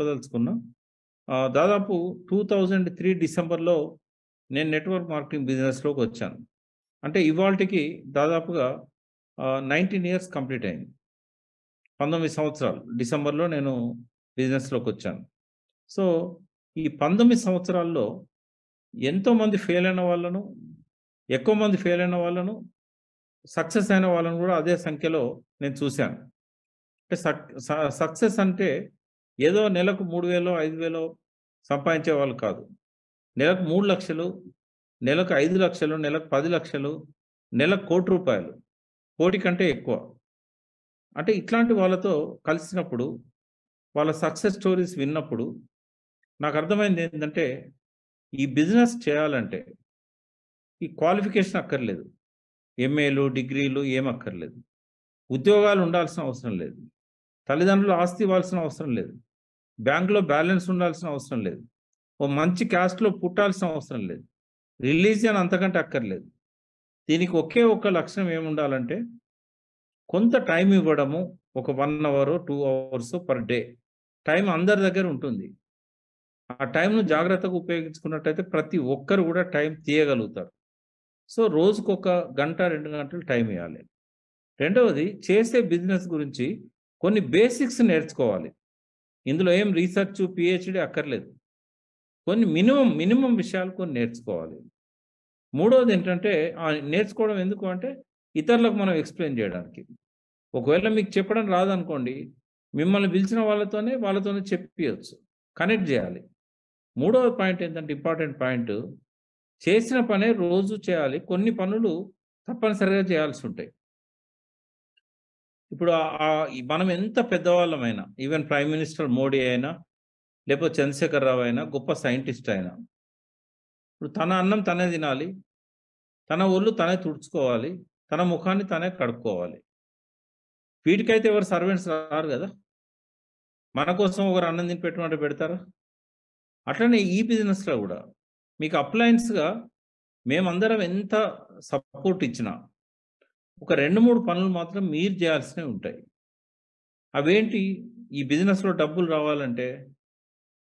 చెప్పదలుచుకున్నా. దాదాపు 2003 డిసెంబర్‌లో నేను నెట్వర్క్ మార్కెటింగ్ బిజినెస్‌లోకొచ్చాను. అంటే ఇవాల్టికి దాదాపుగా 19 ఇయర్స్ కంప్లీట్ అయింది. 19 సంవత్సరాలు డిసెంబర్‌లో నేను బిజినెస్‌లోకొచ్చాను. సో, ఈ 19 సంవత్సరాల్లో ఎంతోమంది ఫెయిల్ అయిన వాళ్ళను, ఎక్కువ మంది ఫెయిల్ అయిన వాళ్ళను, సక్సెస్ అయిన వాళ్ళని గూడా అదే సంఖ్యలో నేను చూశాను. అంటే సక్సెస్ అంటే ఏదో నెలకు 3000, 5000 సంపాదించే వాళ్ళు కాదు. నెలకు 3,00,000, నెలకు 5,00,000, నెలకు 10,00,000, నెలకు రూ. 1,00,00,000, కోటి కంటే ఎక్కువ. అంటే ఇట్లాంటి వాళ్ళతో కలిసినప్పుడు, వాళ్ళ సక్సెస్ స్టోరీస్ విన్నప్పుడు నాకర్థమైంది ఏంటంటే, ఈ బిజినెస్ చేయాలంటే ఈ క్వాలిఫికేషన్ అక్కర్లేదు. ఎంఏలు, డిగ్రీలు ఏం అక్కర్లేదు. ఉద్యోగాలు ఉండాల్సిన అవసరం లేదు. తల్లిదండ్రుల ఆస్తి ఇవ్వాల్సిన అవసరం లేదు. బ్యాంక్‌లో బ్యాలెన్స్ ఉండాల్సిన అవసరం లేదు. ఓ మంచి క్యాస్ట్‌లో పుట్టాల్సిన అవసరం లేదు. రిలీజియన్ అంతకంటే అక్కర్లేదు. దీనికి ఒకే ఒక్క లక్షణం ఏముండాలంటే, కొంత టైం ఇవ్వడము. ఒక 1 అవరో, 2 అవర్సో పర్ డే. టైం అందరి దగ్గర ఉంటుంది. ఆ టైంను జాగ్రత్తగా ఉపయోగించుకున్నట్టయితే ప్రతి ఒక్కరు కూడా టైం తీయగలుగుతారు. సో, రోజుకొక గంట, 2 గంటలు టైం ఇయ్యాలి. రెండవది, చేసే బిజినెస్ గురించి కొన్ని బేసిక్స్ నేర్చుకోవాలి. ఇందులో ఏం రీసెర్చ్, పీహెచ్‌డీ అక్కర్లేదు. కొన్ని మినిమమ్ విషయాలు కొన్ని నేర్చుకోవాలి. మూడోదేంటంటే నేర్చుకోవడం ఎందుకు అంటే, ఇతరులకు మనం ఎక్స్‌ప్లెయిన్ జేయడానికి. ఒకవేళ మీకు చెప్పడం రాదనుకోండి, మిమ్మల్ని పిలిచిన వాళ్ళతోనే చెప్పియొచ్చు. కనెక్ట్ జేయాలి. మూడవ పాయింట్ ఏంటంటే ఇంపార్టెంట్ పాయింట్, చేసిన పనే రోజు చేయాలి. కొన్ని పనులు తప్పనిసరిగా చేయాల్సుంటాయి. ఇప్పుడు మనం ఎంత పెద్దవాళ్ళమైనా, ఈవెన్ ప్రైమ్ మినిస్టర్ మోడీ అయినా, లేకపోతే చంద్రశేఖర్ రావు అయినా, గొప్ప సైంటిస్ట్ అయినా, ఇప్పుడు తన అన్నం తనే తినాలి. తన ఒళ్ళు తనే తుడుచుకోవాలి. తన ముఖాన్ని తనే కడుక్కోవాలి. వీటికైతే ఎవరు సర్వెంట్స్ రారు గదా! మన కోసం ఒకరు అన్నం తిని పెట్టమంటే పెడతారా? అట్లనే ఈ బిజినెస్‌లో గూడా మీకు అప్లయన్స్‌గా మేమందరం ఎంత సపోర్ట్ ఇచ్చినా, ఒక 2, 3 పనులు మాత్రం మీరు జేయాల్సినవి ఉంటాయి. అవేంటి? ఈ బిజినెస్‌లో డబ్బులు రావాలంటే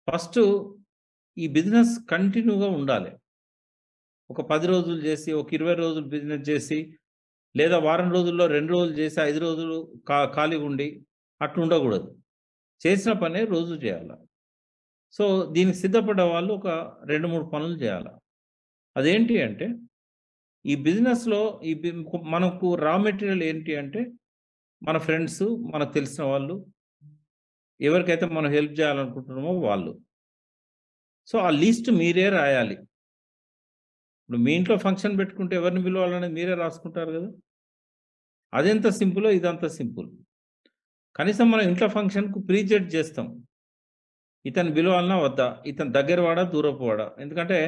ఫస్టు ఈ బిజినెస్ కంటిన్యూగా ఉండాలి. ఒక 10 రోజులు జేసి, ఒక 20 రోజులు బిజినెస్ జేసి, లేదా వారం రోజుల్లో 2 రోజులు జేసి, 5 రోజులు ఖాళీగుండి అట్లుండగూడదు. చేసిన పనే రోజు జేయాల. సో, దీనికి సిద్ధపడ్డ వాళ్ళు ఒక 2, 3 పనులు జేయాల. అదేంటి అంటే, ఈ బిజినెస్‌లో ఈ బి మనకు రా మెటీరియల్ ఏంటి అంటే, మన ఫ్రెండ్సు, మనకు తెలిసిన వాళ్ళు, ఎవరికైతే మనం హెల్ప్ జేయాలనుకుంటున్నామో వాళ్ళు. సో, ఆ లిస్ట్ మీరే రాయాలి. ఇప్పుడు మీ ఇంట్లో ఫంక్షన్ పెట్టుకుంటే ఎవరిని పిలవాలనేది మీరే రాసుకుంటారు గదా! అదెంత సింపులో ఇదంత సింపుల్. కనీసం మనం ఇంట్లో ఫంక్షన్‌కు ప్రీ జడ్జ్ చేస్తాం. ఇతన్ని పిలవాలనా వద్దా? ఇతను దగ్గర వాడా? దూరపు వాడా? ఎందుకంటే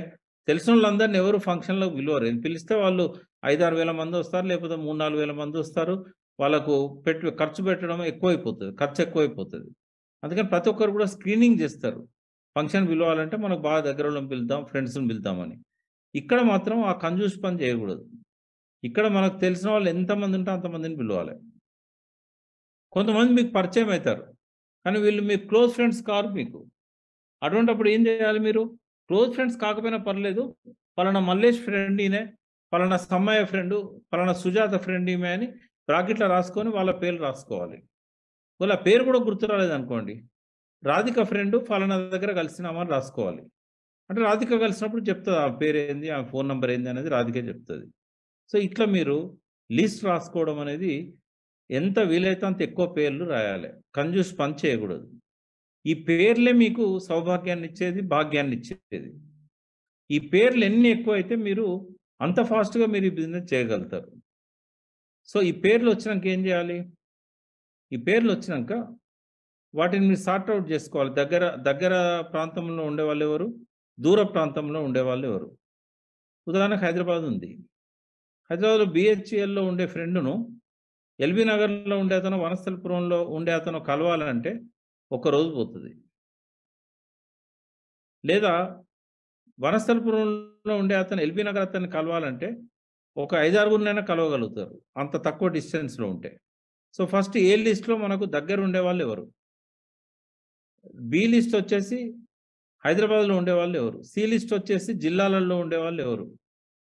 తెలిసినోళ్ళందరిని ఎవరు ఫంక్షన్‌లోకి పిలవరు. పిలిస్తే వాళ్ళు 5, 6 వేల మందొస్తారు. లేకపోతే 3, 4 వేల మందొస్తారు. వాళ్ళకు ఖర్చు పెట్టడం ఎక్కువైపోతది. ఖర్చు ఎక్కువైపోతది. అందుకని ప్రతి ఒక్కరు కూడా స్క్రీనింగ్ చేస్తారు. ఫంక్షన్ పిలవాలంటే మనకు బాగా దగ్గరోళ్ళని పిలుద్దాం, ఫ్రెండ్స్‌ని పిలుద్దామని. ఇక్కడ మాత్రం ఆ కంజూస్ పని చేయకూడదు. ఇక్కడ మనకు తెలిసిన వాళ్ళు ఎంతమంది ఉంటే అంతమందిని పిలవాలి. కొంతమంది మీకు పరిచయం అయితారు. కానీ వీళ్ళు మీ క్లోజ్ ఫ్రెండ్స్ కారు మీకు. అటువంటప్పుడు ఏం చేయాలి మీరు? క్లోజ్ ఫ్రెండ్స్ కాకపోయినా పర్లేదు. పలానా మల్లేష్ ఫ్రెండ్ ఈయనే, పలానా సమ్మయ్య ఫ్రెండు, పలానా సుజాత ఫ్రెండ్ ఈమె అని బ్రాకెట్‌లో రాసుకొని వాళ్ళ పేర్లు రాసుకోవాలి. వాళ్ళ పేరు కూడా గుర్తు రాలేదనుకోండి, రాధిక ఫ్రెండు ఫలానా దగ్గర కలిసినామని రాసుకోవాలి. అంటే రాధిక కలిసినప్పుడు చెప్తది ఆమె పేరేంది, ఆమె ఫోను నంబర్ ఏంది అనేది రాధికే చెప్తది. సో, ఇట్లా మీరు లిస్ట్ రాసుకోవడం అనేది ఎంత వీలైతే అంత ఎక్కువ పేర్లు రాయాలి. కంజూస్ పని చేయకూడదు. ఈ పేర్లే మీకు సౌభాగ్యాన్నిచ్చేది, భాగ్యాన్నిచ్చేది. ఈ పేర్లు ఎన్ని ఎక్కువైతే మీరు అంత ఫాస్ట్‌గా మీరు ఈ బిజినెస్ చేయగలుగుతారు. సో, ఈ పేర్లొచ్చినంక ఏం జేయాలి? ఈ పేర్లొచ్చినంక వాటిని మీరు సార్ట్ ఔట్ జేసుకోవాలి. దగ్గర దగ్గర ప్రాంతంలో ఉండేవాళ్ళెవరు? దూర ప్రాంతంలో ఉండేవాళ్ళెవరు? ఉదాహరణకు హైదరాబాద్ ఉంది. హైదరాబాద్‌లో బీహెచ్‌ఎల్‌లో ఉండే ఫ్రెండును ఎల్బీ నగర్‌లో ఉండే అతను, వనస్థలిపురంలో ఉండే అతను కలవాలంటే ఒక రోజు పోతది. లేదా వనస్థలిపురంలో ఉండే అతను ఎల్బీ నగర్ అతన్ని కలవాలంటే ఒక 5, 6గురినైనా కలవగలుగుతారు. అంత తక్కువ డిస్టెన్స్‌లో ఉంటే. సో, ఫస్ట్ ఏ లిస్ట్‌లో మనకు దగ్గర ఉండేవాళ్ళెవరు? బి లిస్ట్ వచ్చేసి హైదరాబాద్‌లో ఉండేవాళ్ళు ఎవరు? సి లిస్ట్ వచ్చేసి జిల్లాలలో ఉండేవాళ్ళు ఎవరు?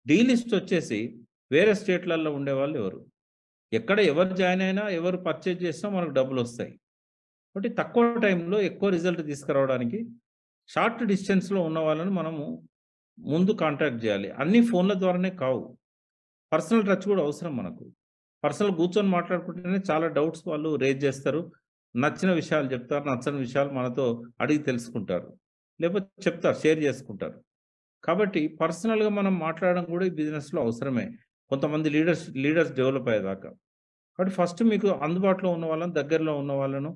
డి లిస్ట్ వచ్చేసి వేరే స్టేట్‌లలో ఉండేవాళ్ళు ఎవరు? ఎక్కడ ఎవరు జాయిన్ అయినా, ఎవరు పర్చేజ్ చేసినా మనకు డబ్బులొస్తాయి. కాబట్టి తక్కువ టైంలో ఎక్కువ రిజల్ట్ తీసుకురావడానికి షార్ట్ డిస్టెన్స్‌లో ఉన్న వాళ్ళని మనము ముందు కాంటాక్ట్ చేయాలి. అన్నీ ఫోన్‌ల ద్వారానే కావు. పర్సనల్ టచ్ కూడా అవసరం మనకు. పర్సనల్ కూర్చొని మాట్లాడుకుంటేనే చాలా డౌట్స్ వాళ్ళు రేజ్ చేస్తారు. నచ్చిన విషయాలు చెప్తారు. నచ్చని విషయాలు మనతో అడిగి తెలుసుకుంటారు. లేకపోతే చెప్తారు, షేర్ చేసుకుంటారు. కాబట్టి పర్సనల్‌గా మనం మాట్లాడడం కూడా ఈ బిజినెస్‌లో అవసరమే. కొంతమంది లీడర్స్ డెవలప్ అయ్యేదాకా. కాబట్టి ఫస్ట్ మీకు అందుబాటులో ఉన్న వాళ్ళని, దగ్గరలో ఉన్న వాళ్ళను,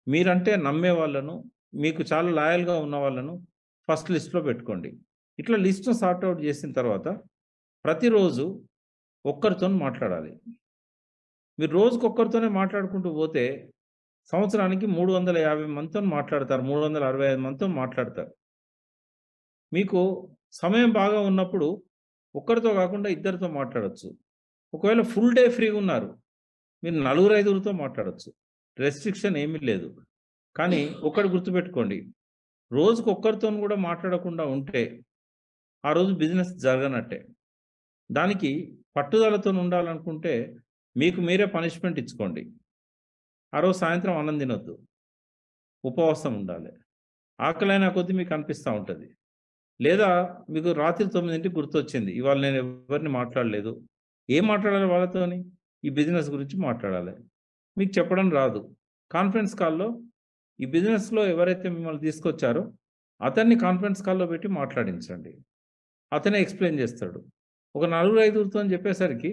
మీరంటే నమ్మే వాళ్ళను, మీకు చాలా లాయల్‌గా ఉన్న వాళ్ళను ఫస్ట్ లిస్ట్‌లో పెట్టుకోండి. ఇట్లా లిస్ట్‌ను సార్ట్ ఔట్ చేసిన తర్వాత ప్రతిరోజు ఒక్కరితోని మాట్లాడాలి. మీరు రోజుకొక్కరితోనే మాట్లాడుకుంటూ పోతే సంవత్సరానికి 350 మందితోని మాట్లాడతారు. 365 మందితోని మాట్లాడతారు. మీకు సమయం బాగా ఉన్నప్పుడు ఒక్కరితో కాకుండా ఇద్దరితో మాట్లాడొచ్చు. ఒకవేళ ఫుల్ డే ఫ్రీగున్నారు. మీరు నలుగురు, ఐదుగురితో మాట్లాడొచ్చు. రెస్ట్రిక్షన్ ఏమీ లేదు. కానీ ఒకటి గుర్తుపెట్టుకోండి. రోజుకొక్కరితోని కూడా మాట్లాడకుండా ఉంటే, ఆ రోజు బిజినెస్ జరగనట్టే. దానికి పట్టుదలతోని ఉండాలనుకుంటే, మీకు మీరే పనిష్మెంట్ ఇచ్చుకోండి. ఆ రోజు సాయంత్రం అన్నం తినొద్దు. ఉపవాసం ఉండాలి. ఆకలైన కొద్దీ మీకు అనిపిస్తా ఉంటది. లేదా మీకు రాత్రి 9కి గుర్తొచ్చింది. ఇవాళ నేను ఎవరిని మాట్లాడలేదు. ఏం మాట్లాడాలి వాళ్ళతోని? ఈ బిజినెస్ గురించి మాట్లాడాలి. మీకు చెప్పడం రాదు. కాన్ఫరెన్స్ కాల్‌లో ఈ బిజినెస్‌లో ఎవరైతే మిమ్మల్ని తీసుకొచ్చారో అతన్ని కాన్ఫరెన్స్ కాల్‌లో పెట్టి మాట్లాడించండి. అతనే ఎక్స్‌ప్లెయిన్ చేస్తాడు. ఒక నలుగురు, ఐదుగురితోని చెప్పేసరికి